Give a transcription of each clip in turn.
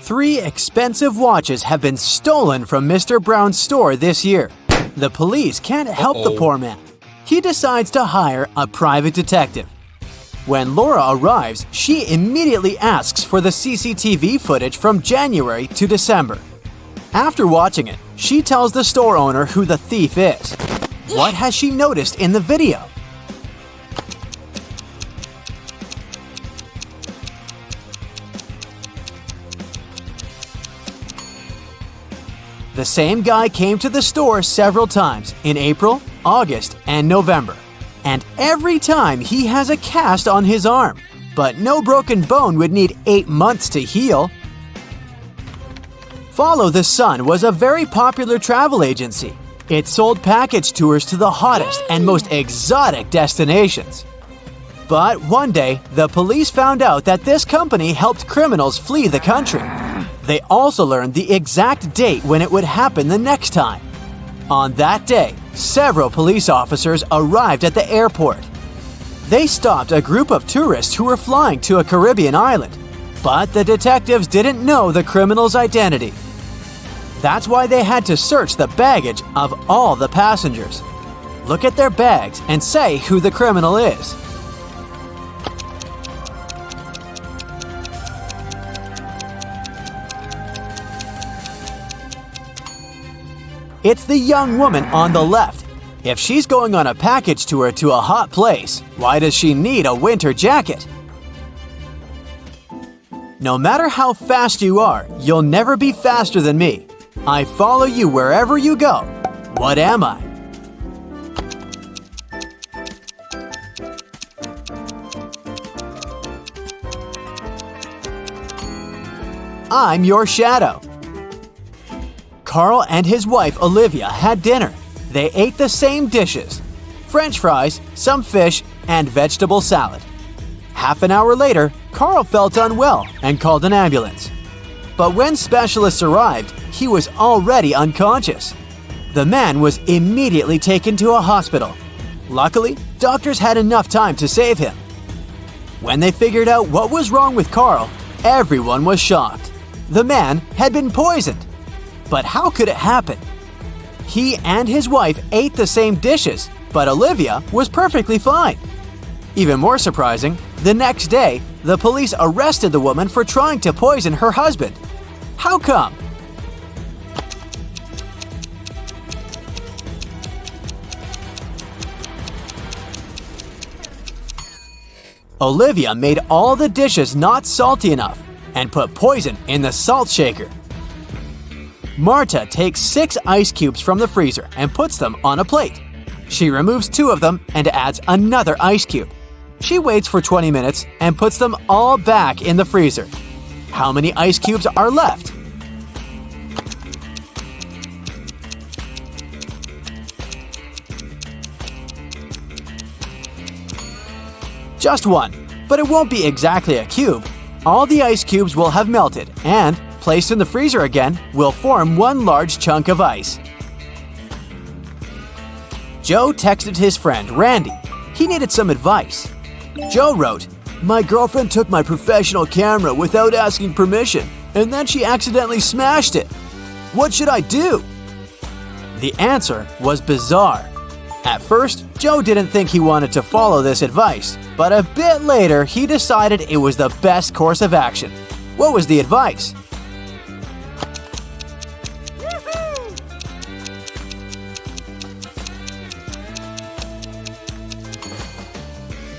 3 expensive watches have been stolen from Mr. Brown's store this year. The police can't help the poor man. He decides to hire a private detective. When Laura arrives, she immediately asks for the CCTV footage from January to December. After watching it, she tells the store owner who the thief is. What has she noticed in the video? The same guy came to the store several times in April, August, and November. And every time he has a cast on his arm. But no broken bone would need 8 months to heal. Follow the Sun was a very popular travel agency. It sold package tours to the hottest and most exotic destinations. But one day, the police found out that this company helped criminals flee the country. They also learned the exact date when it would happen the next time. On that day, several police officers arrived at the airport. They stopped a group of tourists who were flying to a Caribbean island, but the detectives didn't know the criminal's identity. That's why they had to search the baggage of all the passengers. Look at their bags and say who the criminal is. It's the young woman on the left. If she's going on a package tour to a hot place, why does she need a winter jacket? No matter how fast you are, you'll never be faster than me. I follow you wherever you go. What am I? I'm your shadow. Carl and his wife Olivia had dinner. They ate the same dishes: French fries, some fish, and vegetable salad. Half an hour later, Carl felt unwell and called an ambulance. But when specialists arrived, he was already unconscious. The man was immediately taken to a hospital. Luckily, doctors had enough time to save him. When they figured out what was wrong with Carl, everyone was shocked. The man had been poisoned. But how could it happen? He and his wife ate the same dishes, but Olivia was perfectly fine. Even more surprising, the next day, the police arrested the woman for trying to poison her husband. How come? Olivia made all the dishes not salty enough and put poison in the salt shaker. Marta takes 6 ice cubes from the freezer and puts them on a plate. She removes 2 of them and adds another ice cube. She waits for 20 minutes and puts them all back in the freezer. How many ice cubes are left? Just 1, but it won't be exactly a cube. All the ice cubes will have melted and, placed in the freezer again, will form one large chunk of ice. Joe texted his friend Randy. He needed some advice. Joe wrote, "My girlfriend took my professional camera without asking permission, and then she accidentally smashed it. What should I do?" The answer was bizarre. At first, Joe didn't think he wanted to follow this advice, but a bit later he decided it was the best course of action. What was the advice?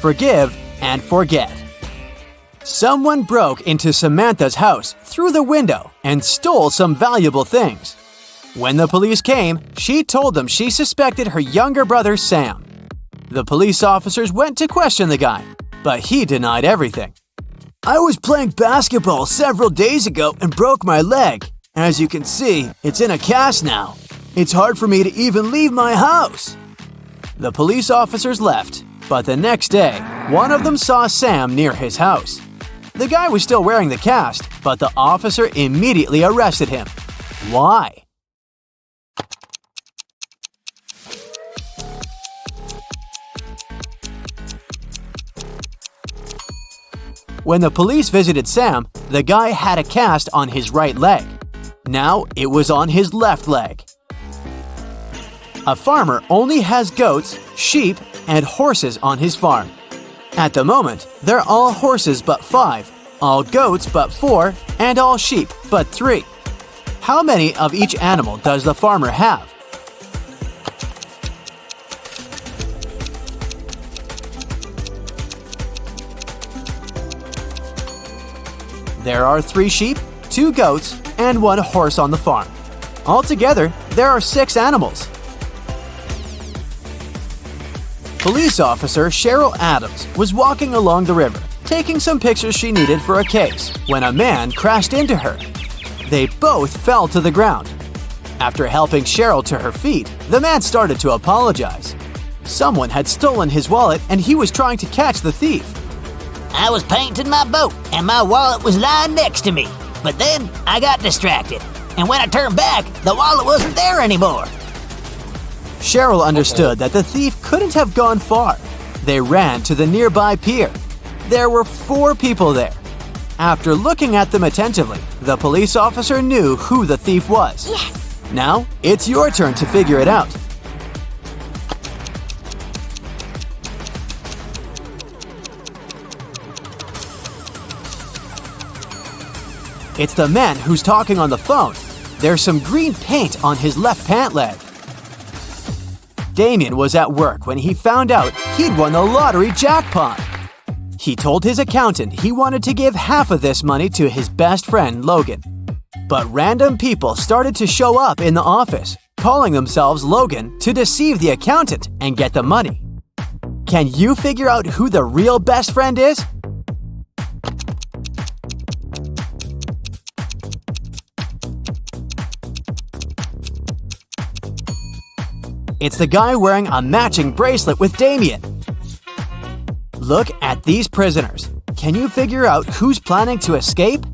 Forgive and forget. Someone broke into Samantha's house through the window and stole some valuable things. When the police came, she told them she suspected her younger brother Sam. The police officers went to question the guy, but he denied everything. "I was playing basketball several days ago and broke my leg. As you can see, it's in a cast now. It's hard for me to even leave my house." The police officers left, but the next day, one of them saw Sam near his house. The guy was still wearing the cast, but the officer immediately arrested him. Why? When the police visited Sam, the guy had a cast on his right leg. Now it was on his left leg. A farmer only has goats, sheep, and horses on his farm. At the moment, they're all horses but 5, all goats but 4, and all sheep but 3. How many of each animal does the farmer have? There are 3 sheep, 2 goats, and 1 horse on the farm. Altogether, there are 6 animals. Police officer Cheryl Adams was walking along the river, taking some pictures she needed for a case, when a man crashed into her. They both fell to the ground. After helping Cheryl to her feet, the man started to apologize. Someone had stolen his wallet and he was trying to catch the thief. I was painting my boat and my wallet was lying next to me. But then I got distracted. And when I turned back, the wallet wasn't there anymore. Cheryl understood that the thief couldn't have gone far. They ran to the nearby pier. There were 4 people there. After looking at them attentively, the police officer knew who the thief was. Yes! Now, it's your turn to figure it out. It's the man who's talking on the phone. There's some green paint on his left pant leg. Damien was at work when he found out he'd won the lottery jackpot. He told his accountant he wanted to give half of this money to his best friend, Logan. But random people started to show up in the office, calling themselves Logan to deceive the accountant and get the money. Can you figure out who the real best friend is? It's the guy wearing a matching bracelet with Damien. Look at these prisoners. Can you figure out who's planning to escape?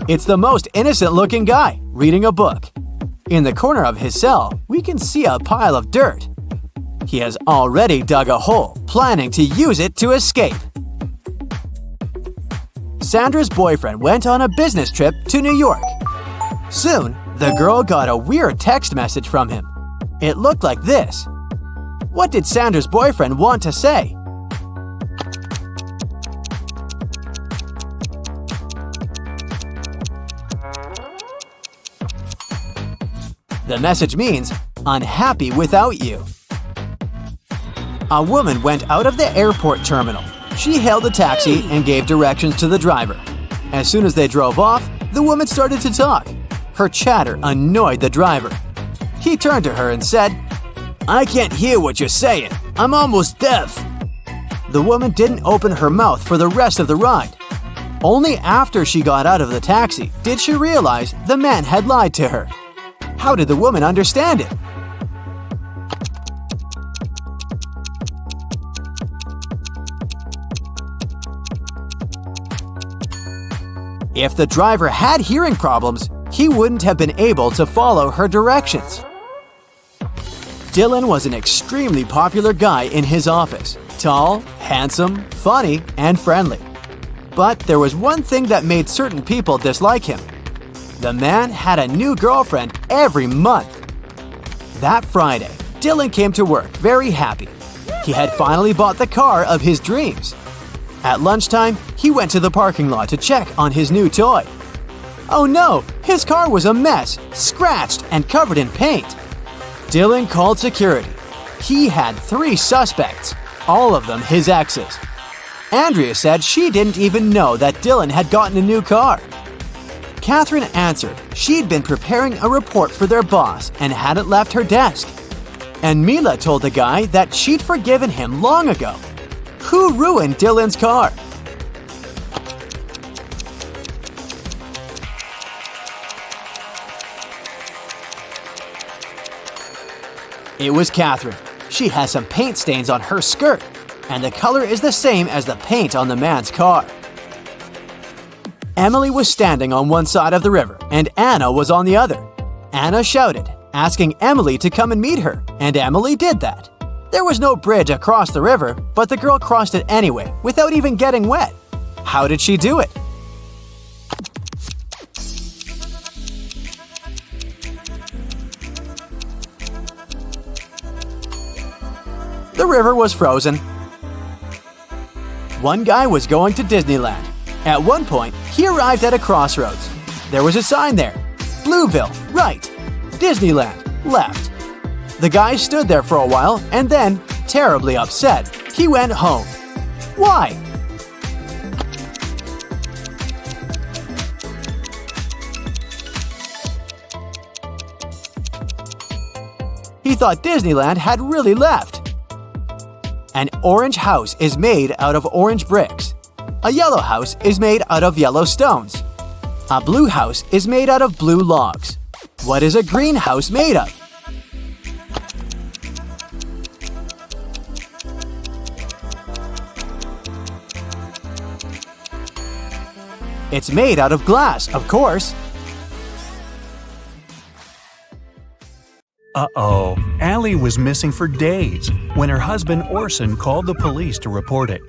It's the most innocent-looking guy, reading a book. In the corner of his cell, we can see a pile of dirt. He has already dug a hole, planning to use it to escape. Sandra's boyfriend went on a business trip to New York. Soon, the girl got a weird text message from him. It looked like this. What did Sandra's boyfriend want to say? The message means, "Unhappy without you." A woman went out of the airport terminal. She hailed a taxi and gave directions to the driver. As soon as they drove off, the woman started to talk. Her chatter annoyed the driver. He turned to her and said, "I can't hear what you're saying. I'm almost deaf." The woman didn't open her mouth for the rest of the ride. Only after she got out of the taxi did she realize the man had lied to her. How did the woman understand it? If the driver had hearing problems, he wouldn't have been able to follow her directions. Dylan was an extremely popular guy in his office. Tall, handsome, funny, and friendly. But there was one thing that made certain people dislike him. The man had a new girlfriend every month. That Friday, Dylan came to work very happy. He had finally bought the car of his dreams. At lunchtime, he went to the parking lot to check on his new toy. Oh no, his car was a mess, scratched and covered in paint. Dylan called security. He had 3 suspects, all of them his exes. Andrea said she didn't even know that Dylan had gotten a new car. Catherine answered she'd been preparing a report for their boss and hadn't left her desk. And Mila told the guy that she'd forgiven him long ago. Who ruined Dylan's car? It was Catherine. She has some paint stains on her skirt, and the color is the same as the paint on the man's car. Emily was standing on one side of the river, and Anna was on the other. Anna shouted, asking Emily to come and meet her, and Emily did that. There was no bridge across the river, but the girl crossed it anyway, without even getting wet. How did she do it? The river was frozen. One guy was going to Disneyland. At one point, he arrived at a crossroads. There was a sign there. Blueville, right. Disneyland, left. The guy stood there for a while and then, terribly upset, he went home. Why? He thought Disneyland had really left. An orange house is made out of orange bricks. A yellow house is made out of yellow stones. A blue house is made out of blue logs. What is a green house made of? It's made out of glass, of course. Uh-oh, Allie was missing for days when her husband Orson called the police to report it.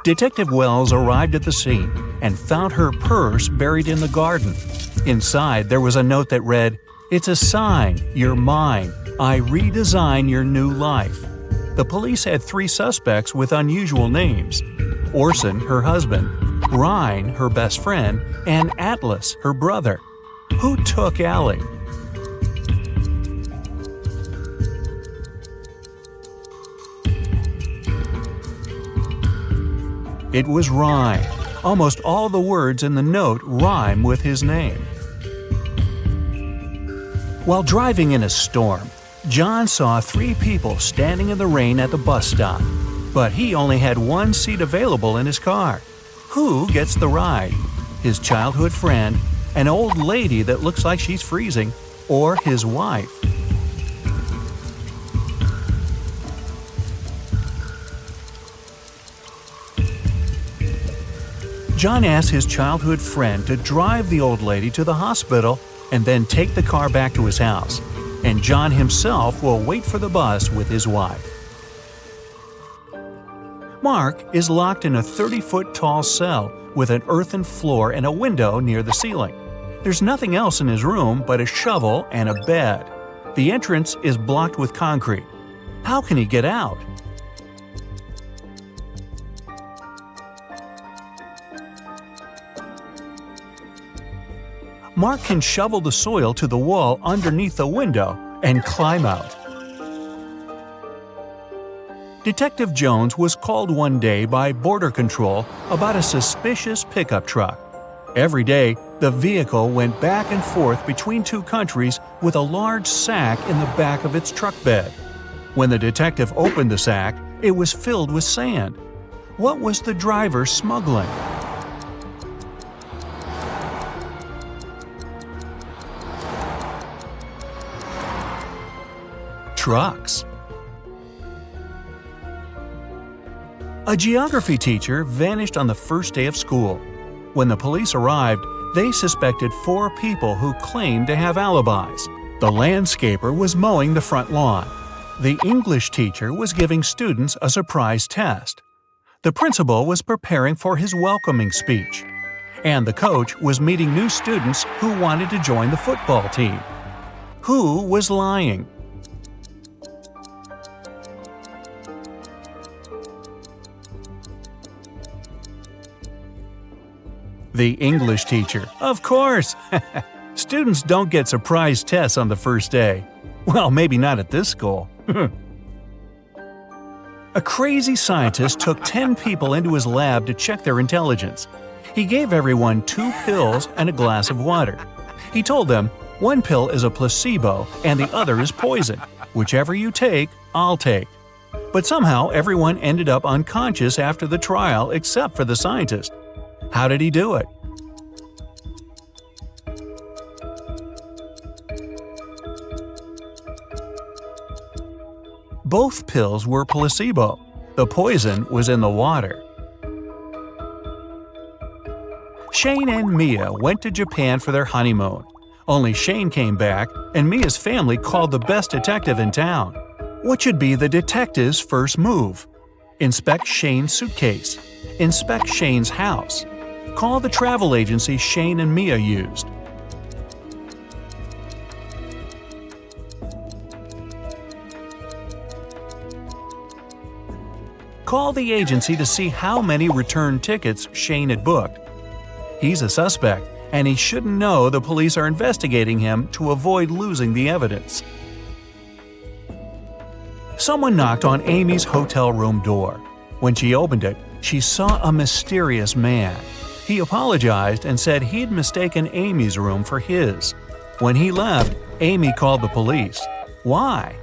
Detective Wells arrived at the scene and found her purse buried in the garden. Inside, there was a note that read, "It's a sign, you're mine. I redesign your new life." The police had 3 suspects with unusual names: Orson, her husband, Ryan, her best friend, and Atlas, her brother. Who took Allie? It was Ryan. Almost all the words in the note rhyme with his name. While driving in a storm, John saw 3 people standing in the rain at the bus stop. But he only had 1 seat available in his car. Who gets the ride? His childhood friend, an old lady that looks like she's freezing, or his wife? John asked his childhood friend to drive the old lady to the hospital and then take the car back to his house, and John himself will wait for the bus with his wife. Mark is locked in a 30-foot tall cell with an earthen floor and a window near the ceiling. There's nothing else in his room but a shovel and a bed. The entrance is blocked with concrete. How can he get out? Mark can shovel the soil to the wall underneath the window and climb out. Detective Jones was called one day by Border Control about a suspicious pickup truck. Every day, the vehicle went back and forth between 2 countries with a large sack in the back of its truck bed. When the detective opened the sack, it was filled with sand. What was the driver smuggling? Trucks. A geography teacher vanished on the first day of school. When the police arrived, they suspected 4 people who claimed to have alibis. The landscaper was mowing the front lawn. The English teacher was giving students a surprise test. The principal was preparing for his welcoming speech. And the coach was meeting new students who wanted to join the football team. Who was lying? The English teacher, of course! Students don't get surprise tests on the first day. Well, maybe not at this school. A crazy scientist took 10 people into his lab to check their intelligence. He gave everyone 2 pills and a glass of water. He told them, 1 pill is a placebo and the other is poison. Whichever you take, I'll take. But somehow everyone ended up unconscious after the trial except for the scientist. How did he do it? Both pills were placebo. The poison was in the water. Shane and Mia went to Japan for their honeymoon. Only Shane came back, and Mia's family called the best detective in town. What should be the detective's first move? Inspect Shane's suitcase. Inspect Shane's house. Call the travel agency Shane and Mia used. Call the agency to see how many return tickets Shane had booked. He's a suspect, and he shouldn't know the police are investigating him to avoid losing the evidence. Someone knocked on Amy's hotel room door. When she opened it, she saw a mysterious man. He apologized and said he'd mistaken Amy's room for his. When he left, Amy called the police. Why?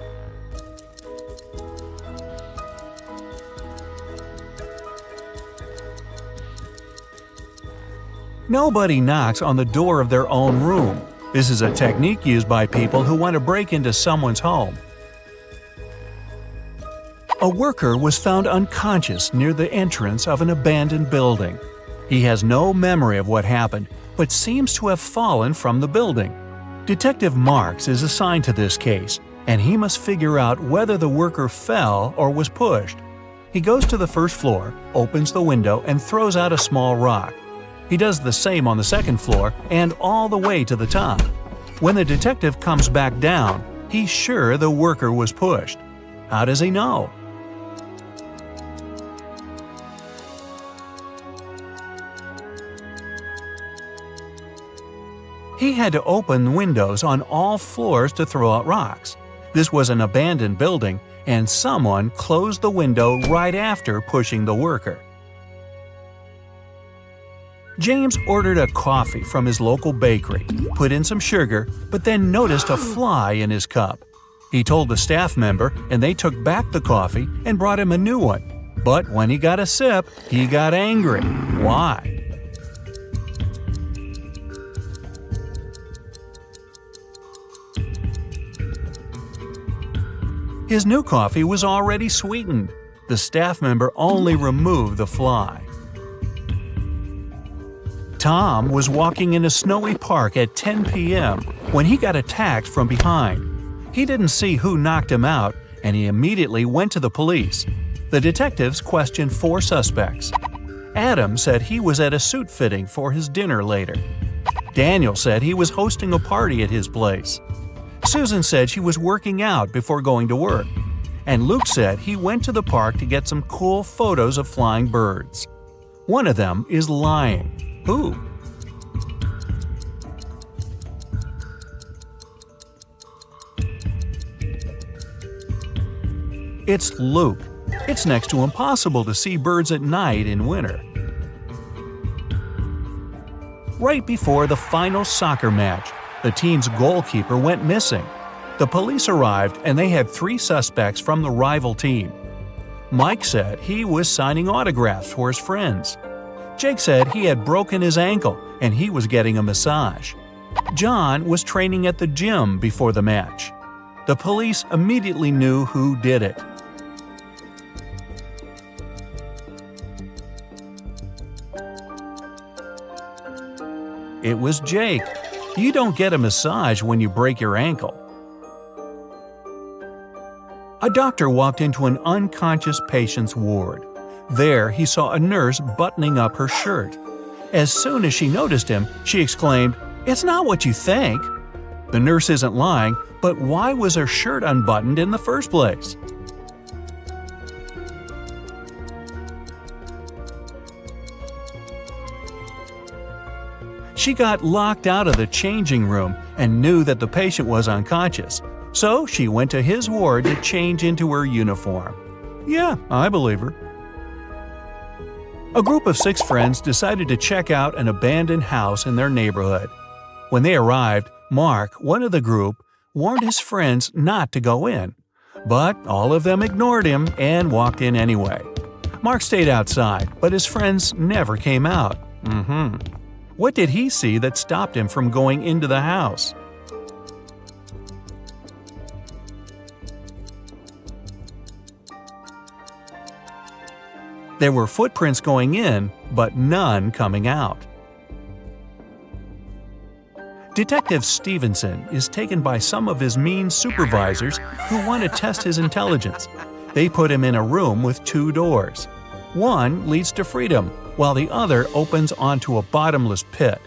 Nobody knocks on the door of their own room. This is a technique used by people who want to break into someone's home. A worker was found unconscious near the entrance of an abandoned building. He has no memory of what happened, but seems to have fallen from the building. Detective Marks is assigned to this case, and he must figure out whether the worker fell or was pushed. He goes to the first floor, opens the window, and throws out a small rock. He does the same on the second floor and all the way to the top. When the detective comes back down, he's sure the worker was pushed. How does he know? He had to open windows on all floors to throw out rocks. This was an abandoned building, and someone closed the window right after pushing the worker. James ordered a coffee from his local bakery, put in some sugar, but then noticed a fly in his cup. He told the staff member, and they took back the coffee and brought him a new one. But when he got a sip, he got angry. Why? His new coffee was already sweetened. The staff member only removed the fly. Tom was walking in a snowy park at 10 p.m. when he got attacked from behind. He didn't see who knocked him out, and he immediately went to the police. The detectives questioned 4 suspects. Adam said he was at a suit fitting for his dinner later. Daniel said he was hosting a party at his place. Susan said she was working out before going to work. And Luke said he went to the park to get some cool photos of flying birds. One of them is lying. Who? It's Luke. It's next to impossible to see birds at night in winter. Right before the final soccer match, the team's goalkeeper went missing. The police arrived and they had 3 suspects from the rival team. Mike said he was signing autographs for his friends. Jake said he had broken his ankle and he was getting a massage. John was training at the gym before the match. The police immediately knew who did it. It was Jake. You don't get a massage when you break your ankle. A doctor walked into an unconscious patient's ward. There, he saw a nurse buttoning up her shirt. As soon as she noticed him, she exclaimed, "It's not what you think." The nurse isn't lying, but why was her shirt unbuttoned in the first place? She got locked out of the changing room and knew that the patient was unconscious, so she went to his ward to change into her uniform. Yeah, I believe her. A group of 6 friends decided to check out an abandoned house in their neighborhood. When they arrived, Mark, one of the group, warned his friends not to go in. But all of them ignored him and walked in anyway. Mark stayed outside, but his friends never came out. What did he see that stopped him from going into the house? There were footprints going in, but none coming out. Detective Stevenson is taken by some of his mean supervisors who want to test his intelligence. They put him in a room with 2 doors. One leads to freedom, while the other opens onto a bottomless pit.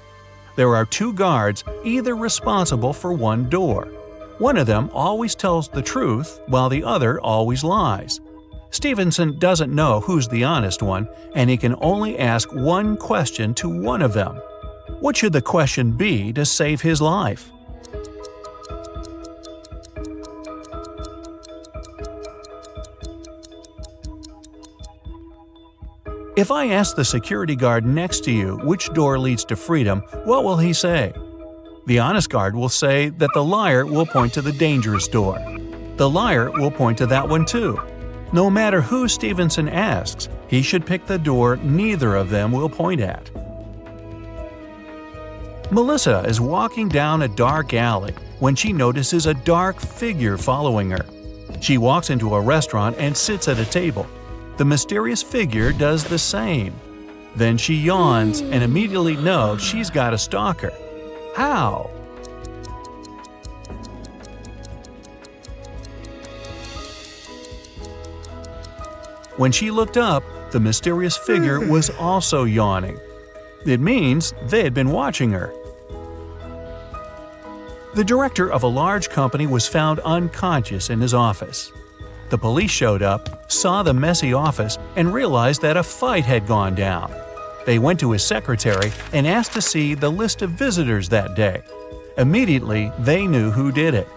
There are 2 guards, either responsible for one door. One of them always tells the truth, while the other always lies. Stevenson doesn't know who's the honest one, and he can only ask one question to one of them. What should the question be to save his life? If I ask the security guard next to you which door leads to freedom, what will he say? The honest guard will say that the liar will point to the dangerous door. The liar will point to that one too. No matter who Stevenson asks, he should pick the door neither of them will point at. Melissa is walking down a dark alley when she notices a dark figure following her. She walks into a restaurant and sits at a table. The mysterious figure does the same. Then she yawns and immediately knows she's got a stalker. How? When she looked up, the mysterious figure was also yawning. It means they had been watching her. The director of a large company was found unconscious in his office. The police showed up, saw the messy office, and realized that a fight had gone down. They went to his secretary and asked to see the list of visitors that day. Immediately, they knew who did it.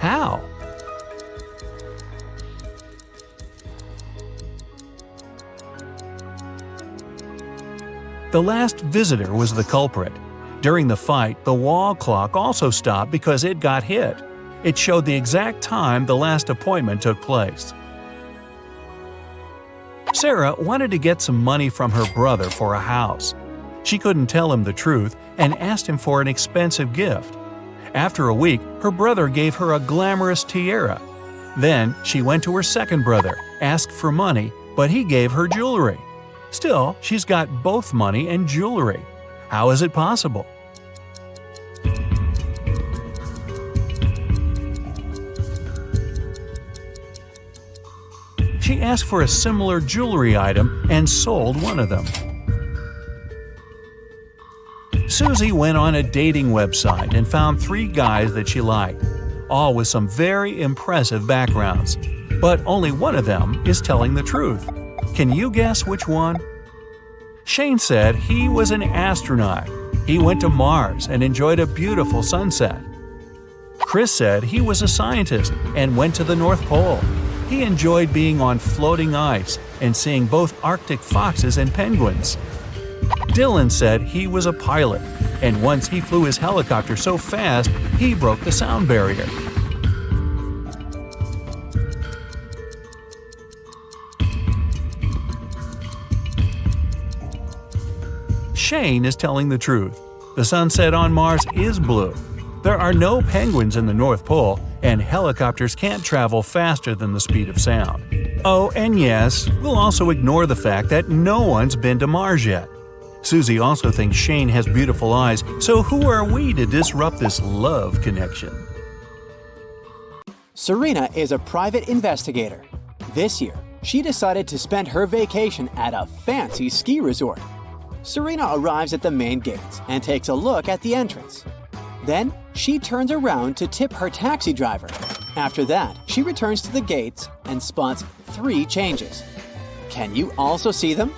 How? The last visitor was the culprit. During the fight, the wall clock also stopped because it got hit. It showed the exact time the last appointment took place. Sarah wanted to get some money from her brother for a house. She couldn't tell him the truth and asked him for an expensive gift. After a week, her brother gave her a glamorous tiara. Then she went to her second brother, asked for money, but he gave her jewelry. Still, she's got both money and jewelry. How is it possible? She asked for a similar jewelry item and sold one of them. Susie went on a dating website and found 3 guys that she liked, all with some very impressive backgrounds. But only one of them is telling the truth. Can you guess which one? Shane said he was an astronaut. He went to Mars and enjoyed a beautiful sunset. Chris said he was a scientist and went to the North Pole. He enjoyed being on floating ice and seeing both Arctic foxes and penguins. Dylan said he was a pilot, and once he flew his helicopter so fast he broke the sound barrier. Shane is telling the truth. The sunset on Mars is blue. There are no penguins in the North Pole, and helicopters can't travel faster than the speed of sound. Oh, and yes, we'll also ignore the fact that no one's been to Mars yet. Susie also thinks Shane has beautiful eyes, so who are we to disrupt this love connection? Serena is a private investigator. This year, she decided to spend her vacation at a fancy ski resort. Serena arrives at the main gates and takes a look at the entrance. Then, she turns around to tip her taxi driver. After that, she returns to the gates and spots 3 changes. Can you also see them?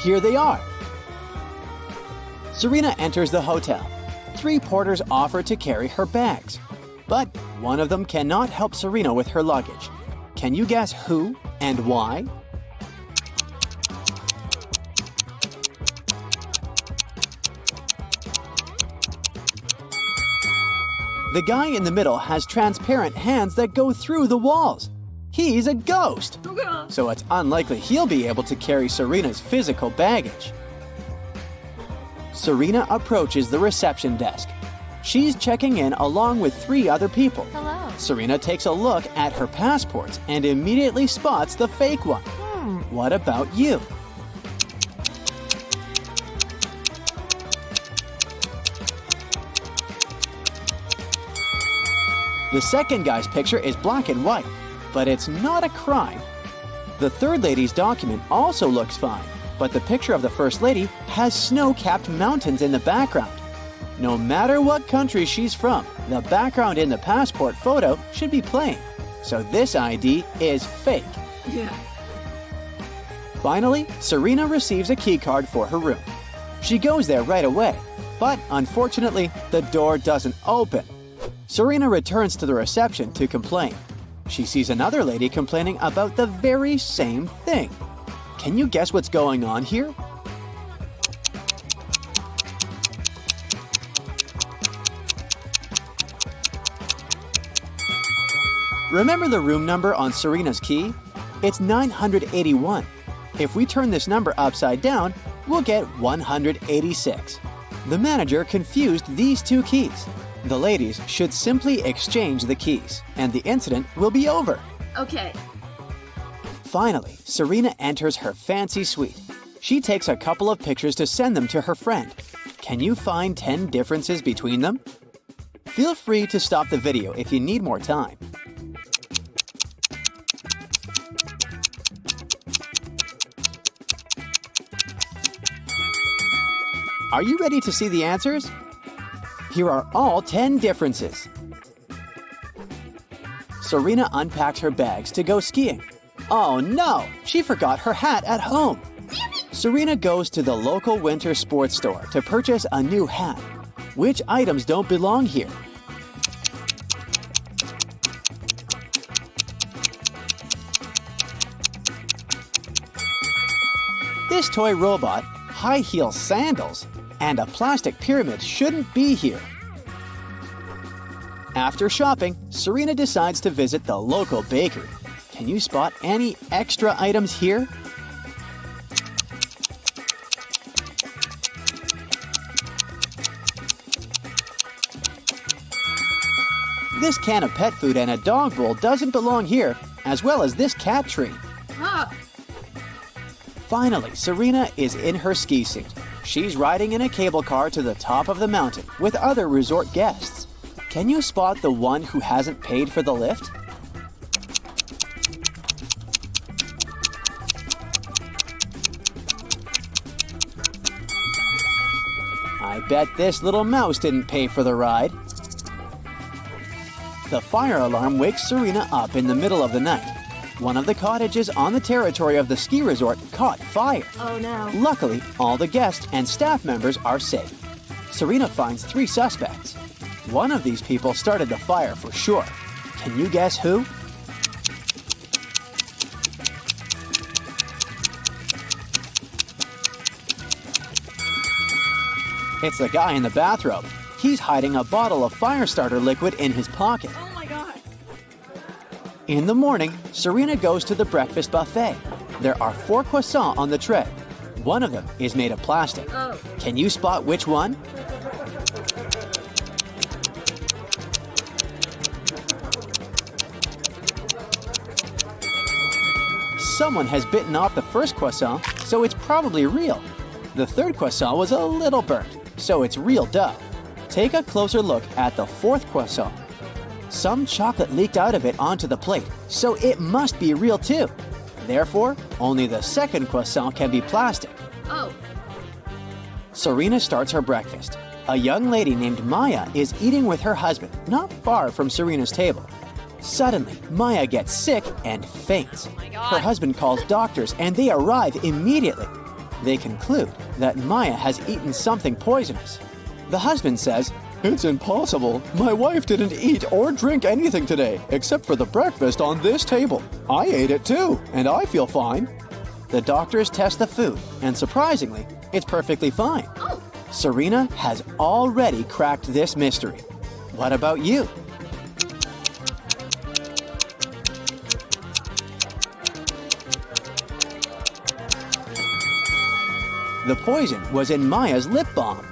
Here they are. Serena enters the hotel. 3 porters offer to carry her bags. But one of them cannot help Serena with her luggage. Can you guess who and why? The guy in the middle has transparent hands that go through the walls. He's a ghost. So it's unlikely he'll be able to carry Serena's physical baggage. Serena approaches the reception desk. She's checking in along with 3 other people. Hello. Serena takes a look at her passports and immediately spots the fake one. What about you? The second guy's picture is black and white, but it's not a crime. The third lady's document also looks fine, but the picture of the first lady has snow-capped mountains in the background. No matter what country she's from, the background in the passport photo should be plain. So this ID is fake. Yeah. Finally, Serena receives a key card for her room. She goes there right away, but unfortunately, the door doesn't open. Serena returns to the reception to complain. She sees another lady complaining about the very same thing. Can you guess what's going on here? Remember the room number on Serena's key? It's 981. If we turn this number upside down, we'll get 186. The manager confused these 2 keys. The ladies should simply exchange the keys, and the incident will be over. Okay. Finally, Serena enters her fancy suite. She takes a couple of pictures to send them to her friend. Can you find 10 differences between them? Feel free to stop the video if you need more time. Are you ready to see the answers? Here are all 10 differences. Serena unpacks her bags to go skiing. Oh no! She forgot her hat at home. Serena goes to the local winter sports store to purchase a new hat. Which items don't belong here? This toy robot, high heel sandals, and a plastic pyramid shouldn't be here. After shopping, Serena decides to visit the local bakery. Can you spot any extra items here? This can of pet food and a dog bowl doesn't belong here, as well as this cat tree. Finally, Serena is in her ski suit. She's riding in a cable car to the top of the mountain with other resort guests. Can you spot the one who hasn't paid for the lift? I bet this little mouse didn't pay for the ride. The fire alarm wakes Serena up in the middle of the night. One of the cottages on the territory of the ski resort caught fire. Oh no. Luckily, all the guests and staff members are safe. Serena finds 3 suspects. One of these people started the fire for sure. Can you guess who? It's the guy in the bathrobe. He's hiding a bottle of fire starter liquid in his pocket. Oh my god. In the morning, Serena goes to the breakfast buffet. There are 4 croissants on the tray. One of them is made of plastic. Oh. Can you spot which one? Someone has bitten off the first croissant, so it's probably real. The third croissant was a little burnt, so it's real dough. Take a closer look at the 4th croissant. Some chocolate leaked out of it onto the plate, so it must be real too. Therefore, only the 2nd croissant can be plastic. Oh. Serena starts her breakfast. A young lady named Maya is eating with her husband, not far from Serena's table. Suddenly, Maya gets sick and faints. Her husband calls doctors and they arrive immediately. They conclude that Maya has eaten something poisonous. The husband says, "It's impossible. My wife didn't eat or drink anything today except for the breakfast on this table. I ate it too, and I feel fine." The doctors test the food, and surprisingly, it's perfectly fine. Oh. Serena has already cracked this mystery. What about you? The poison was in Maya's lip balm.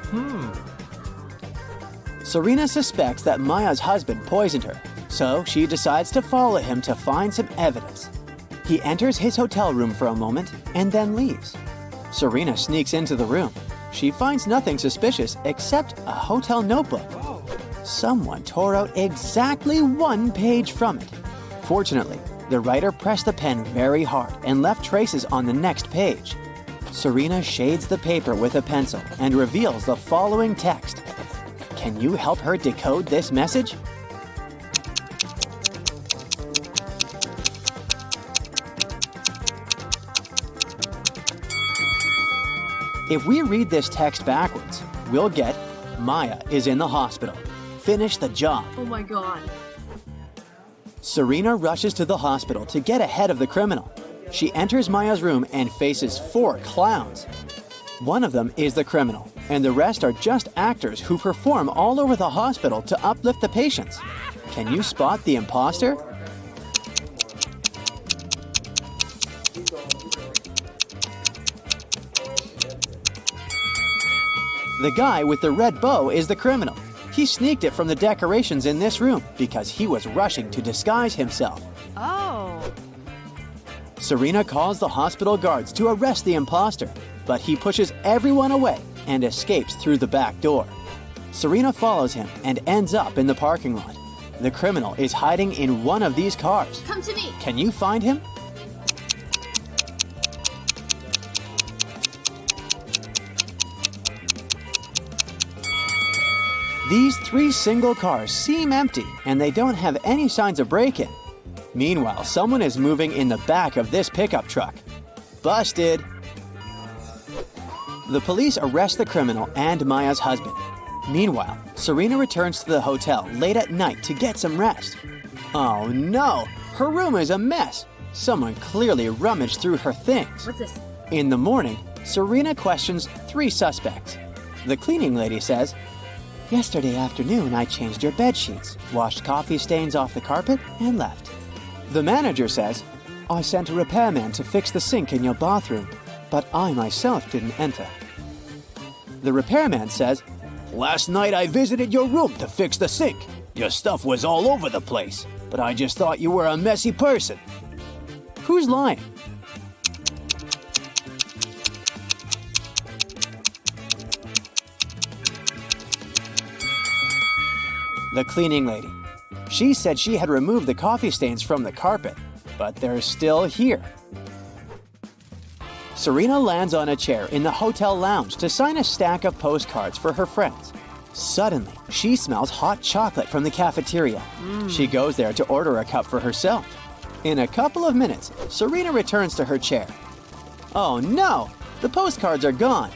Serena suspects that Maya's husband poisoned her, so she decides to follow him to find some evidence. He enters his hotel room for a moment and then leaves. Serena sneaks into the room. She finds nothing suspicious except a hotel notebook. Someone tore out exactly one page from it. Fortunately, the writer pressed the pen very hard and left traces on the next page. Serena shades the paper with a pencil and reveals the following text. Can you help her decode this message? If we read this text backwards, we'll get Maya is in the hospital. Finish the job. Oh my god. Serena rushes to the hospital to get ahead of the criminal. She enters Maya's room and faces 4 clowns. One of them is the criminal, and the rest are just actors who perform all over the hospital to uplift the patients. Can you spot the imposter? The guy with the red bow is the criminal. He sneaked it from the decorations in this room because he was rushing to disguise himself. Oh. Serena calls the hospital guards to arrest the imposter, but he pushes everyone away and escapes through the back door. Serena follows him and ends up in the parking lot. The criminal is hiding in one of these cars. Come to me. Can you find him? These 3 single cars seem empty and they don't have any signs of break-in. Meanwhile, someone is moving in the back of this pickup truck. Busted! The police arrest the criminal and Maya's husband. Meanwhile, Serena returns to the hotel late at night to get some rest. Oh no! Her room is a mess! Someone clearly rummaged through her things. What's this? In the morning, Serena questions 3 suspects. The cleaning lady says, "Yesterday afternoon, I changed your bed sheets, washed coffee stains off the carpet, and left." The manager says, "I sent a repairman to fix the sink in your bathroom, but I myself didn't enter." The repairman says, "Last night I visited your room to fix the sink. Your stuff was all over the place, but I just thought you were a messy person." Who's lying? The cleaning lady. She said she had removed the coffee stains from the carpet, but they're still here. Serena lands on a chair in the hotel lounge to sign a stack of postcards for her friends. Suddenly, she smells hot chocolate from the cafeteria. She goes there to order a cup for herself. In a couple of minutes, Serena returns to her chair. Oh no! The postcards are gone.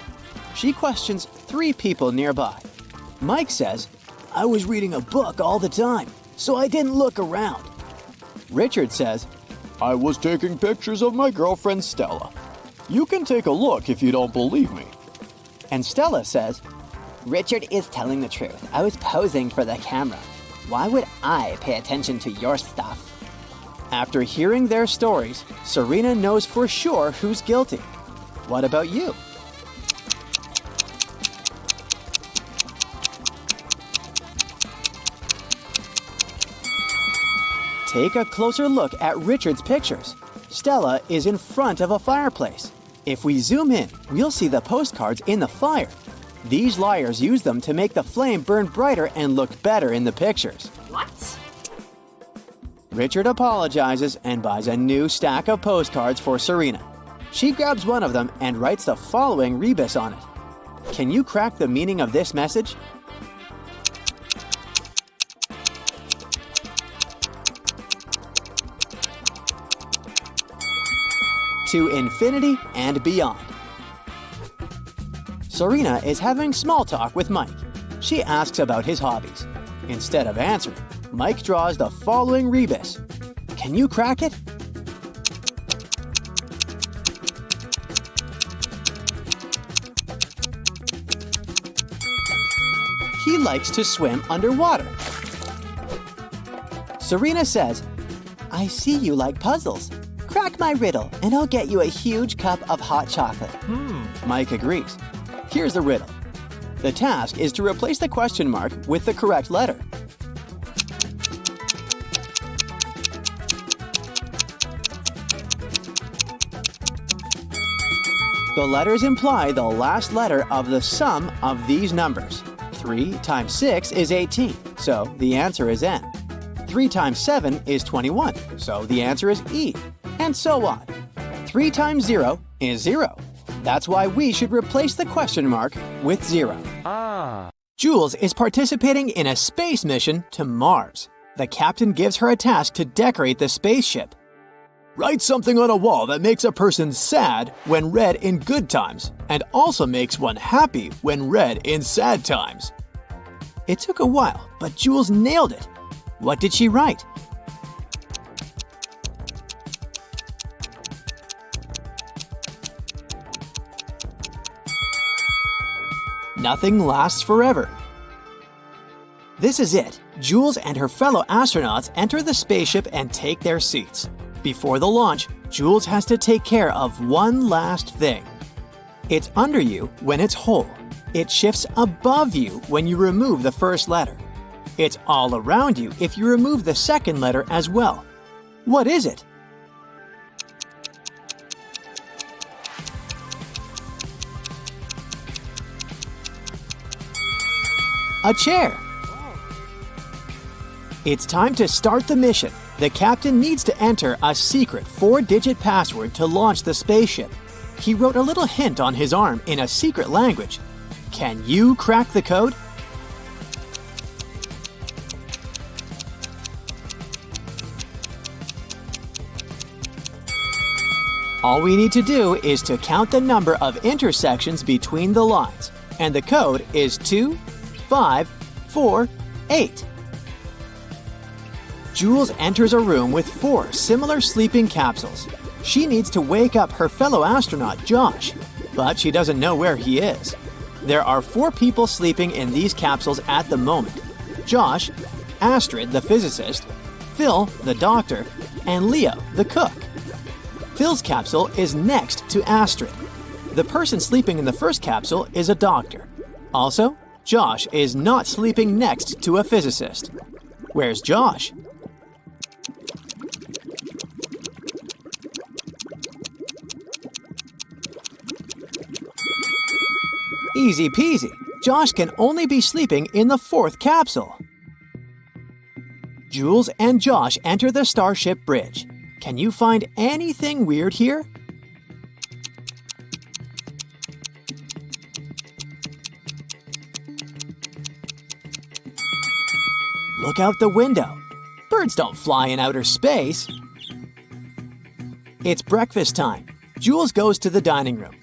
She questions 3 people nearby. Mike says, "I was reading a book all the time, so I didn't look around." Richard says, "I was taking pictures of my girlfriend Stella. You can take a look if you don't believe me." And Stella says, "Richard is telling the truth. I was posing for the camera. Why would I pay attention to your stuff?" After hearing their stories, Serena knows for sure who's guilty. What about you? Take a closer look at Richard's pictures. Stella is in front of a fireplace. If we zoom in, we'll see the postcards in the fire. These liars use them to make the flame burn brighter and look better in the pictures. What? Richard apologizes and buys a new stack of postcards for Serena. She grabs one of them and writes the following rebus on it. Can you crack the meaning of this message? To infinity and beyond. Serena is having small talk with Mike. She asks about his hobbies. Instead of answering, Mike draws the following rebus. Can you crack it? He likes to swim underwater. Serena says, "I see you like puzzles. Crack my riddle and I'll get you a huge cup of hot chocolate." Mike agrees. Here's the riddle. The task is to replace the question mark with the correct letter. The letters imply the last letter of the sum of these numbers. 3 times 6 is 18, so the answer is N. 3 times 7 is 21, so the answer is E, and so on. 3 times 0 is 0. That's why we should replace the question mark with 0. Jules is participating in a space mission to Mars. The captain gives her a task to decorate the spaceship. Write something on a wall that makes a person sad when read in good times and also makes one happy when read in sad times. It took a while, but Jules nailed it. What did she write? Nothing lasts forever. This is it. Jules and her fellow astronauts enter the spaceship and take their seats. Before the launch, Jules has to take care of one last thing. It's under you when it's whole. It shifts above you when you remove the first letter. It's all around you if you remove the second letter as well. What is it? A chair. It's time to start the mission. The captain needs to enter a secret 4-digit password to launch the spaceship. He wrote a little hint on his arm in a secret language. Can you crack the code? All we need to do is to count the number of intersections between the lines, and the code is 2, 5, 4, 8. Jules enters a room with 4 similar sleeping capsules. She needs to wake up her fellow astronaut, Josh, but she doesn't know where he is. There are 4 people sleeping in these capsules at the moment: Josh, Astrid, the physicist, Phil, the doctor, and Leo, the cook. Phil's capsule is next to Astrid. The person sleeping in the first capsule is a doctor. Also, Josh is not sleeping next to a physicist. Where's Josh? Easy peasy. Josh can only be sleeping in the 4th capsule. Jules and Josh enter the Starship Bridge. Can you find anything weird here? Look out the window. Birds don't fly in outer space. It's breakfast time. Jules goes to the dining room.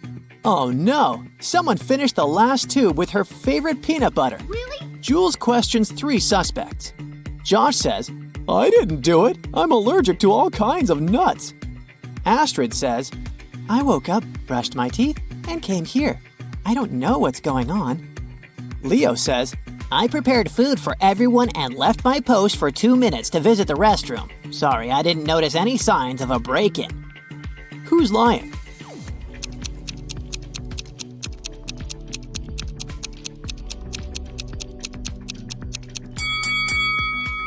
Oh no! Someone finished the last tube with her favorite peanut butter. Really? Jules questions 3 suspects. Josh says, I didn't do it. I'm allergic to all kinds of nuts. Astrid says, I woke up, brushed my teeth, and came here. I don't know what's going on. Leo says, I prepared food for everyone and left my post for 2 minutes to visit the restroom. Sorry, I didn't notice any signs of a break-in. Who's lying?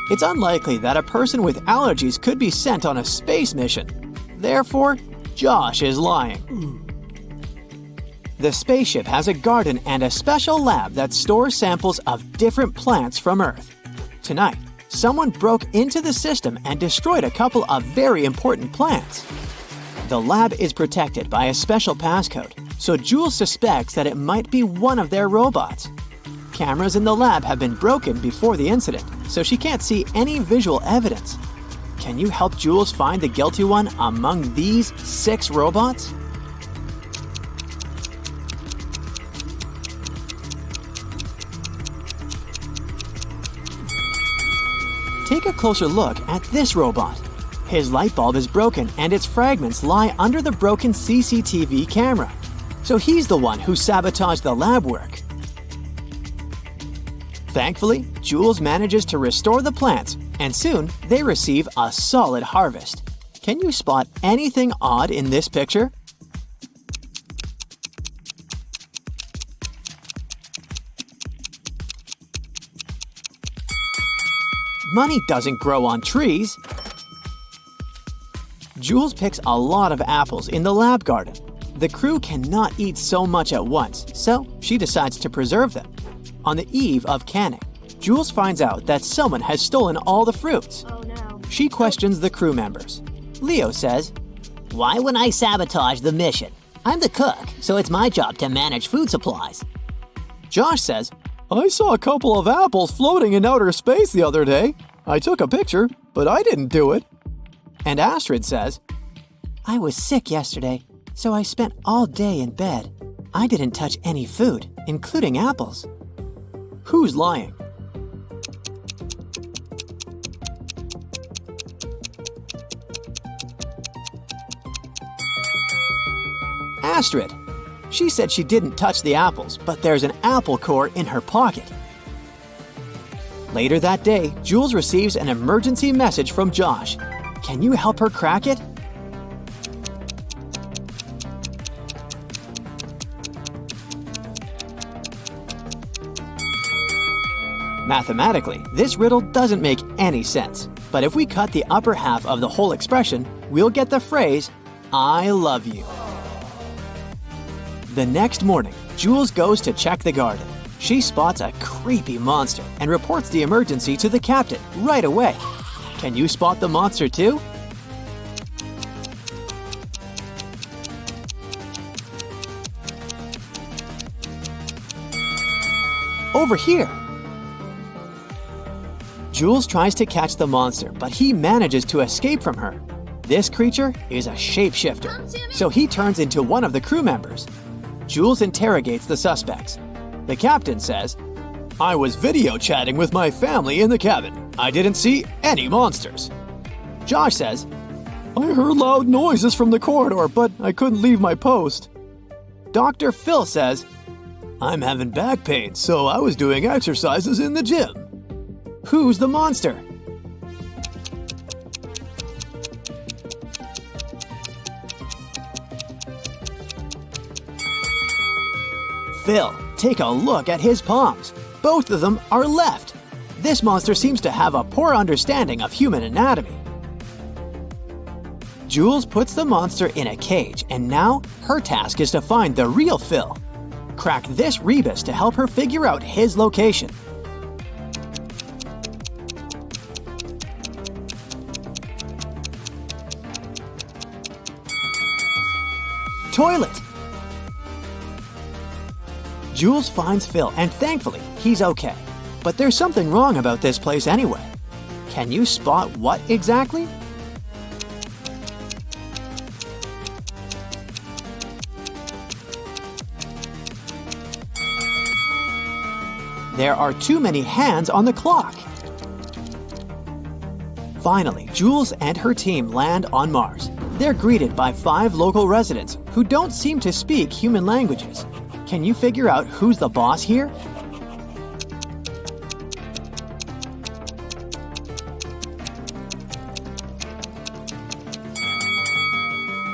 It's unlikely that a person with allergies could be sent on a space mission. Therefore, Josh is lying. The spaceship has a garden and a special lab that stores samples of different plants from Earth. Tonight, someone broke into the system and destroyed a couple of very important plants. The lab is protected by a special passcode, so Jules suspects that it might be one of their robots. Cameras in the lab have been broken before the incident, so she can't see any visual evidence. Can you help Jules find the guilty one among these 6 robots? Take a closer look at this robot. His light bulb is broken and its fragments lie under the broken CCTV camera. So he's the one who sabotaged the lab work. Thankfully, Jules manages to restore the plants, and soon they receive a solid harvest. Can you spot anything odd in this picture? Money doesn't grow on trees. Jules picks a lot of apples in the lab garden. The crew cannot eat so much at once, so she decides to preserve them. On the eve of canning, Jules finds out that someone has stolen all the fruits. Oh no. She questions the crew members. Leo says, Why would I sabotage the mission? I'm the cook, so it's my job to manage food supplies. Josh says, I saw a couple of apples floating in outer space the other day. I took a picture, but I didn't do it. And Astrid says, I was sick yesterday, so I spent all day in bed. I didn't touch any food, including apples. Who's lying? Astrid. She said she didn't touch the apples, but there's an apple core in her pocket. Later that day, Jules receives an emergency message from Josh. Can you help her crack it? Mathematically, this riddle doesn't make any sense. But if we cut the upper half of the whole expression, we'll get the phrase, I love you. The next morning, Jules goes to check the garden. She spots a creepy monster and reports the emergency to the captain right away. Can you spot the monster too? Over here. Jules tries to catch the monster, but he manages to escape from her. This creature is a shapeshifter, so he turns into one of the crew members. Jules interrogates the suspects. The captain says, I was video chatting with my family in the cabin. I didn't see any monsters. Josh says, I heard loud noises from the corridor, but I couldn't leave my post. Dr. Phil says, I'm having back pain, so I was doing exercises in the gym. Who's the monster? Phil, take a look at his palms. Both of them are left. This monster seems to have a poor understanding of human anatomy. Jules puts the monster in a cage, and now her task is to find the real Phil. Crack this rebus to help her figure out his location. Toilet. Jules finds Phil, and thankfully, he's okay. But there's something wrong about this place anyway. Can you spot what exactly? There are too many hands on the clock. Finally, Jules and her team land on Mars. They're greeted by 5 local residents who don't seem to speak human languages. Can you figure out who's the boss here?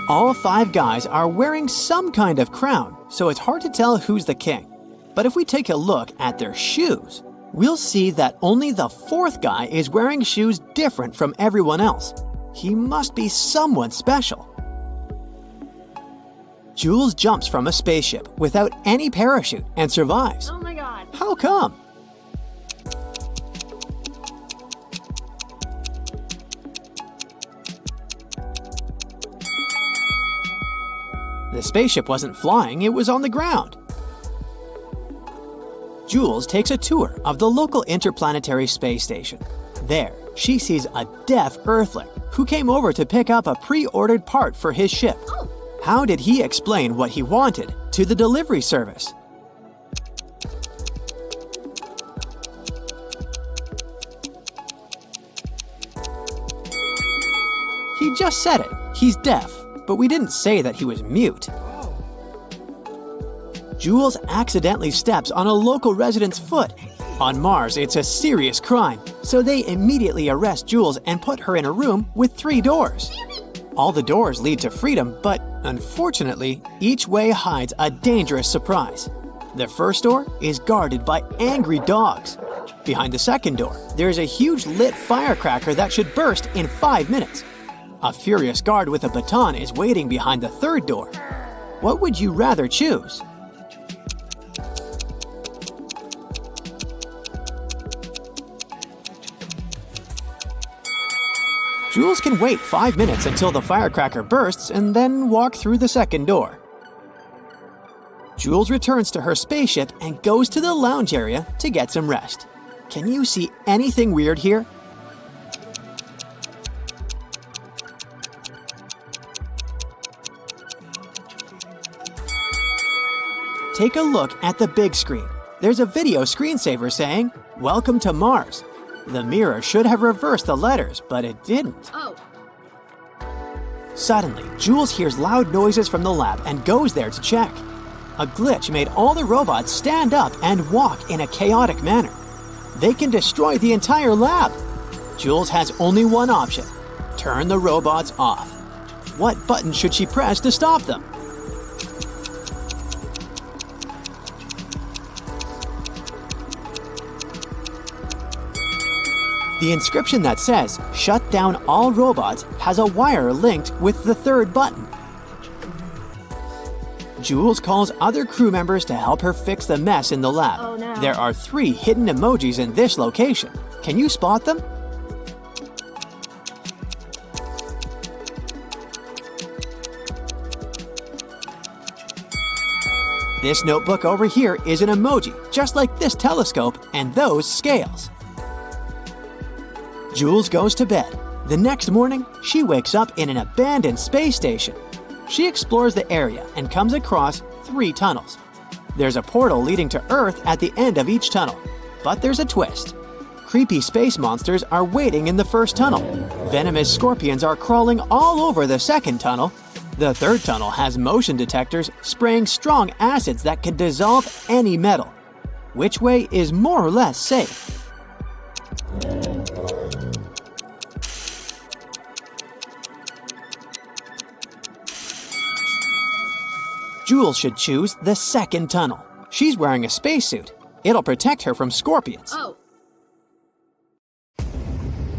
All 5 guys are wearing some kind of crown, so it's hard to tell who's the king. But if we take a look at their shoes, we'll see that only the 4th guy is wearing shoes different from everyone else. He must be someone special. Jules jumps from a spaceship without any parachute and survives. Oh my god. How come? The spaceship wasn't flying, it was on the ground. Jules takes a tour of the local interplanetary space station. There, she sees a deaf Earthling who came over to pick up a pre-ordered part for his ship. How did he explain what he wanted to the delivery service? He just said it. He's deaf, but we didn't say that he was mute. Jules accidentally steps on a local resident's foot. On Mars, it's a serious crime, so they immediately arrest Jules and put her in a room with 3 doors. All the doors lead to freedom, but unfortunately, each way hides a dangerous surprise. The first door is guarded by angry dogs. Behind the second door, there is a huge lit firecracker that should burst in 5 minutes. A furious guard with a baton is waiting behind the third door. What would you rather choose? Jules can wait 5 minutes until the firecracker bursts and then walk through the second door. Jules returns to her spaceship and goes to the lounge area to get some rest. Can you see anything weird here? Take a look at the big screen. There's a video screensaver saying, "Welcome to Mars." The mirror should have reversed the letters, but it didn't. Suddenly, Jules hears loud noises from the lab and goes there to check. A glitch made all the robots stand up and walk in a chaotic manner. They can destroy the entire lab. Jules has only one option: turn the robots off. What button should she press to stop them? The inscription that says, "Shut down all robots," has a wire linked with the third button. Jules calls other crew members to help her fix the mess in the lab. Oh, no. There are 3 hidden emojis in this location. Can you spot them? This notebook over here is an emoji, just like this telescope and those scales. Jules goes to bed. The next morning, she wakes up in an abandoned space station. She explores the area and comes across 3 tunnels. There's a portal leading to Earth at the end of each tunnel. But there's a twist. Creepy space monsters are waiting in the first tunnel. Venomous scorpions are crawling all over the second tunnel. The third tunnel has motion detectors spraying strong acids that can dissolve any metal. Which way is more or less safe? Jules should choose the second tunnel. She's wearing a spacesuit. It'll protect her from scorpions.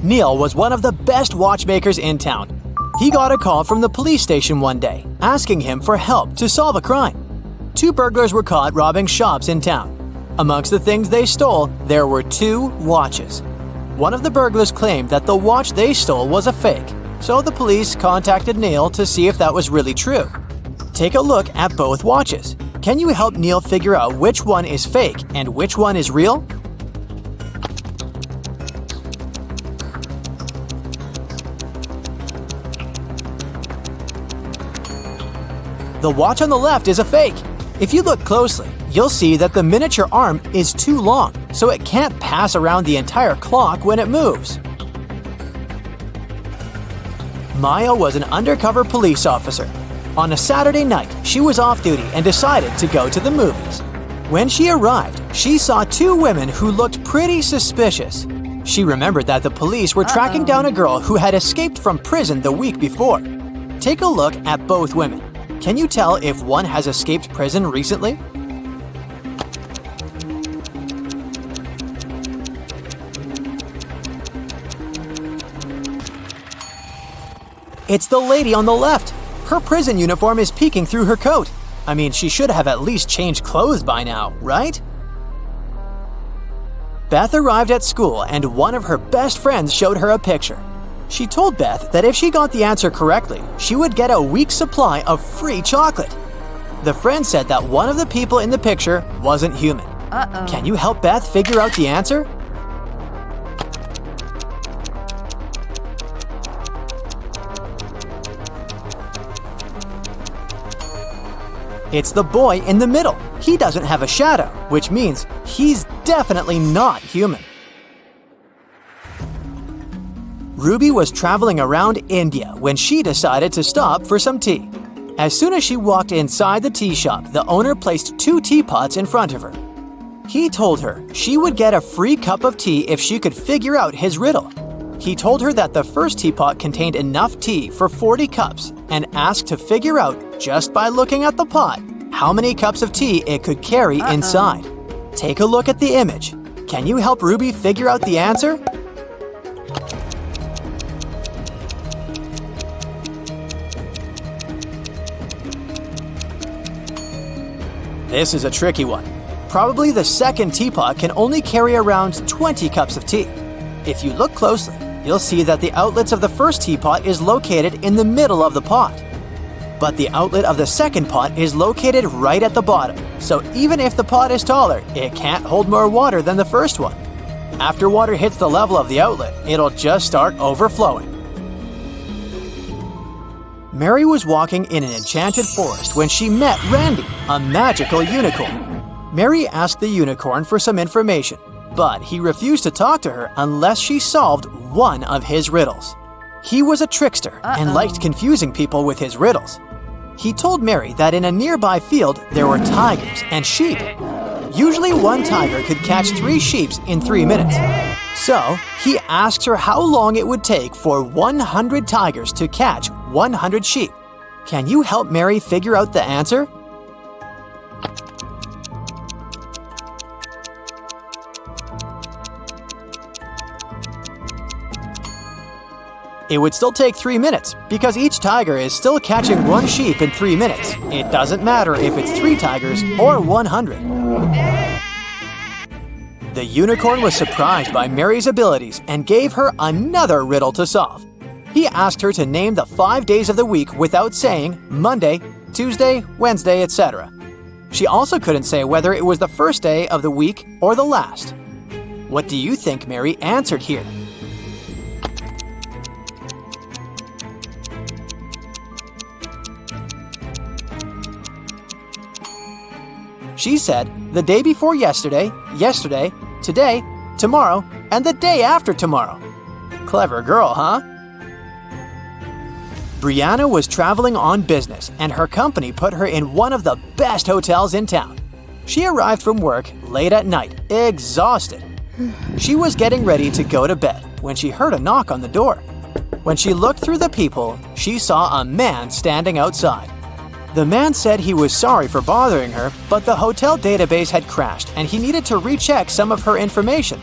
Neil was one of the best watchmakers in town. He got a call from the police station one day, asking him for help to solve a crime. 2 burglars were caught robbing shops in town. Amongst the things they stole, there were 2 watches. One of the burglars claimed that the watch they stole was a fake, so the police contacted Neil to see if that was really true. Take a look at both watches. Can you help Neil figure out which one is fake and which one is real? The watch on the left is a fake. If you look closely, you'll see that the miniature arm is too long, so it can't pass around the entire clock when it moves. Maya was an undercover police officer. On a Saturday night, she was off duty and decided to go to the movies. When she arrived, she saw 2 women who looked pretty suspicious. She remembered that the police were tracking down a girl who had escaped from prison the week before. Take a look at both women. Can you tell if one has escaped prison recently? It's the lady on the left. Her prison uniform is peeking through her coat. I mean, she should have at least changed clothes by now, right? Beth arrived at school and one of her best friends showed her a picture. She told Beth that if she got the answer correctly, she would get a week's supply of free chocolate. The friend said that one of the people in the picture wasn't human. Can you help Beth figure out the answer? It's the boy in the middle. He doesn't have a shadow, which means he's definitely not human. Ruby was traveling around India when she decided to stop for some tea. As soon as she walked inside the tea shop, the owner placed 2 teapots in front of her. He told her she would get a free cup of tea if she could figure out his riddle. He told her that the first teapot contained enough tea for 40 cups and asked to figure out, just by looking at the pot, how many cups of tea it could carry inside. Take a look at the image. Can you help Ruby figure out the answer? This is a tricky one. Probably the second teapot can only carry around 20 cups of tea. If you look closely, you'll see that the outlets of the first teapot is located in the middle of the pot. But the outlet of the second pot is located right at the bottom, so even if the pot is taller, it can't hold more water than the first one. After water hits the level of the outlet, it'll just start overflowing. Mary was walking in an enchanted forest when she met Randy, a magical unicorn. Mary asked the unicorn for some information, but he refused to talk to her unless she solved one of his riddles. He was a trickster and liked confusing people with his riddles. He told Mary that in a nearby field there were tigers and sheep. Usually one tiger could catch 3 sheep in 3 minutes. So he asked her how long it would take for 100 tigers to catch 100 sheep. Can you help Mary figure out the answer? It would still take 3 minutes because each tiger is still catching 1 sheep in 3 minutes. It doesn't matter if it's 3 tigers or 100. The unicorn was surprised by Mary's abilities and gave her another riddle to solve. He asked her to name the 5 days of the week without saying Monday, Tuesday, Wednesday, etc. She also couldn't say whether it was the first day of the week or the last. What do you think Mary answered here? She said the day before yesterday, yesterday, today, tomorrow, and the day after tomorrow. Clever girl, huh? Brianna was traveling on business, and her company put her in one of the best hotels in town. She arrived from work late at night, exhausted. She was getting ready to go to bed when she heard a knock on the door. When she looked through the peephole, she saw a man standing outside. The man said he was sorry for bothering her, but the hotel database had crashed and he needed to recheck some of her information.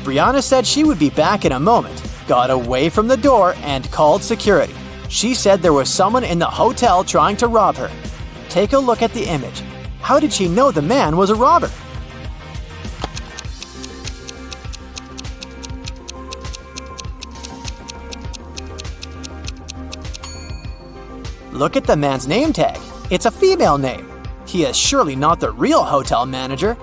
Brianna said she would be back in a moment, got away from the door, and called security. She said there was someone in the hotel trying to rob her. Take a look at the image. How did she know the man was a robber? Look at the man's name tag. It's a female name. He is surely not the real hotel manager.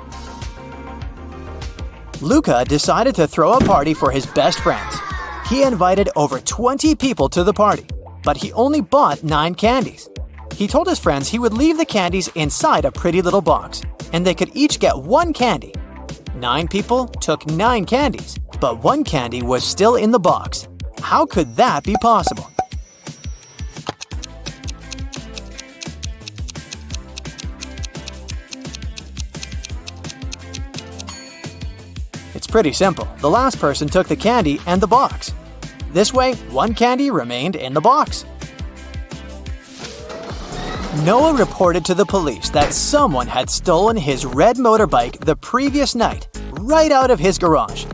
Luca decided to throw a party for his best friends. He invited over 20 people to the party, but he only bought 9 candies. He told his friends he would leave the candies inside a pretty little box, and they could each get 1 candy. 9 people took 9 candies, but 1 candy was still in the box. How could that be possible? It's pretty simple. The last person took the candy and the box. This way, 1 candy remained in the box. Noah reported to the police that someone had stolen his red motorbike the previous night, right out of his garage.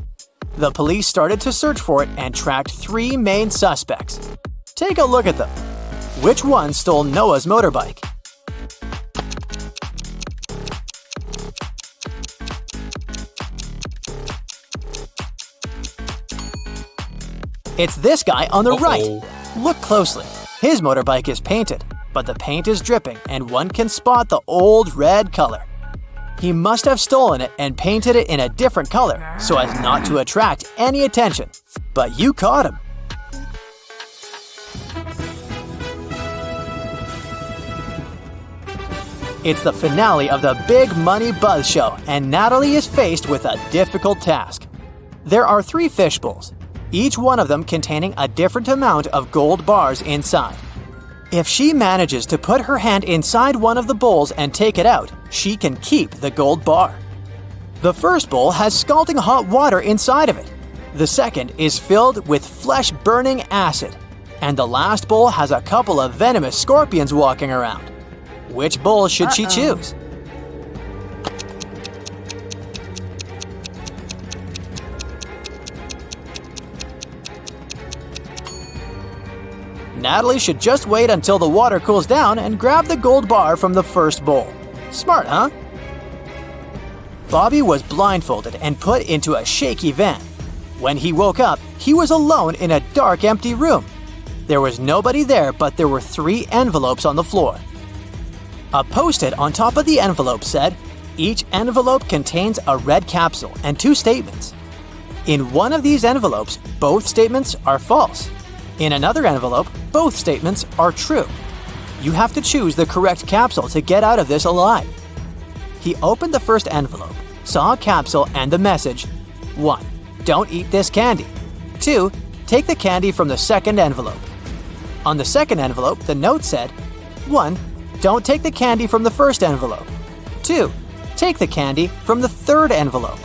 The police started to search for it and tracked 3 main suspects. Take a look at them. Which one stole Noah's motorbike? It's this guy on the right. Look closely. His motorbike is painted, but the paint is dripping and one can spot the old red color. He must have stolen it and painted it in a different color so as not to attract any attention. But you caught him. It's the finale of the Big Money Buzz Show, and Natalie is faced with a difficult task. There are 3 fish bowls, each one of them containing a different amount of gold bars inside. If she manages to put her hand inside one of the bowls and take it out, she can keep the gold bar. The first bowl has scalding hot water inside of it. The second is filled with flesh-burning acid. And the last bowl has a couple of venomous scorpions walking around. Which bowl should she choose? Natalie should just wait until the water cools down and grab the gold bar from the first bowl. Smart, huh? Bobby was blindfolded and put into a shaky van. When he woke up, he was alone in a dark, empty room. There was nobody there, but there were 3 envelopes on the floor. A post-it on top of the envelope said, "Each envelope contains a red capsule and 2 statements. In one of these envelopes, both statements are false. In another envelope, both statements are true. You have to choose the correct capsule to get out of this alive." He opened the first envelope, saw a capsule and the message, 1. Don't eat this candy. 2. Take the candy from the second envelope. On the second envelope, the note said, 1. Don't take the candy from the first envelope. 2. Take the candy from the third envelope.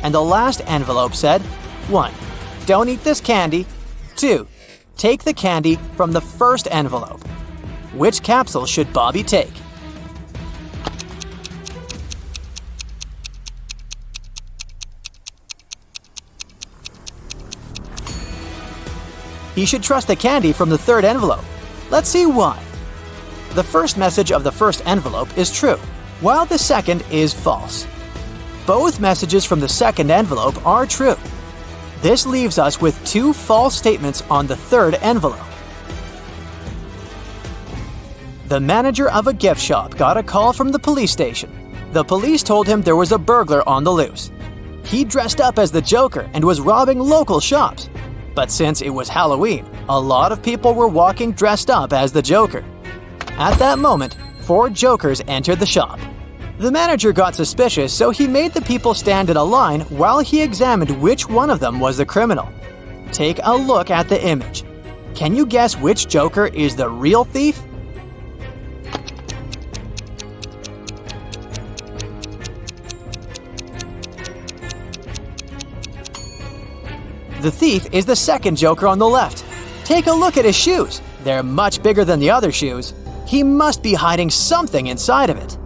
And the last envelope said, 1. Don't eat this candy. 2. Take the candy from the first envelope. Which capsule should Bobby take? He should trust the candy from the third envelope. Let's see why. The first message of the first envelope is true, while the second is false. Both messages from the second envelope are true. This leaves us with 2 false statements on the third envelope. The manager of a gift shop got a call from the police station. The police told him there was a burglar on the loose. He dressed up as the Joker and was robbing local shops. But since it was Halloween, a lot of people were walking dressed up as the Joker. At that moment, 4 Jokers entered the shop. The manager got suspicious, so he made the people stand in a line while he examined which one of them was the criminal. Take a look at the image. Can you guess which Joker is the real thief? The thief is the second Joker on the left. Take a look at his shoes. They're much bigger than the other shoes. He must be hiding something inside of it.